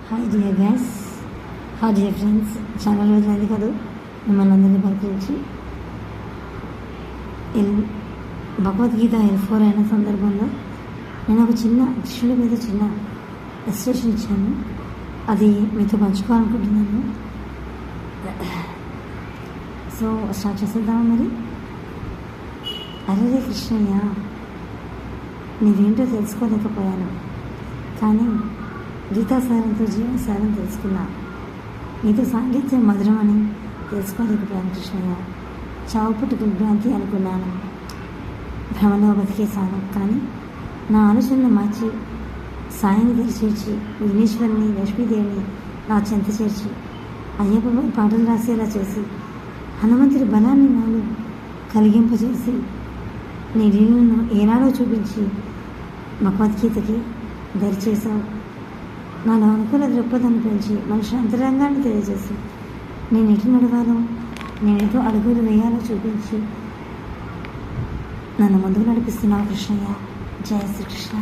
Hi dear guys, hi dear friends. చాలా రోజులైంది కదా మిమ్మల్ని అందరినీ పలికించి. భగవద్గీత L4 అయిన సందర్భంలో నేను ఒక చిన్న కృష్ణుడి మీద చిన్న ఎక్స్ప్రెషన్ ఇచ్చాను. అది మీతో పంచుకోవాలనుకుంటున్నాను. సో స్టార్ట్ చేసేద్దామా మరి. అరే కృష్ణయ్య, నీవేంటో తెలుసుకోలేకపోయాను, కానీ గీతాసారంతో జీవనసారం తెలుసుకున్నా. నీతో సాంగత్యం మధురం అని తెలుసుకోలేకపోయాను కృష్ణయ్య. చావు పుట్టుకు భ్రాంతి అనుకున్నాను, భ్రమలో బతికేశాను. కానీ నా ఆలోచనలు మార్చి సాయిని తెరిచేర్చి విఘ్నేశ్వరిని లక్ష్మీదేవిని నా చెంత చేర్చి అయ్యప్ప పాటలు రాసేలా చేసి హనుమంతుడి బలాన్ని నాలో కలిగింపజేసి నీ లీలను ఏనాడో చూపించి భగవద్గీతకి దరిచేశావు. నాలో అనుకూల దృక్పథాన్ని పెంచి మనిషి అంతరంగాన్ని తెలియజేసి నేను ఎటు నడవాలో, నేను ఎటు అడుగులు వేయాలో చూపించి నన్ను ముందుకు నడిపిస్తున్నావు కృష్ణయ్య. జయ శ్రీకృష్ణ.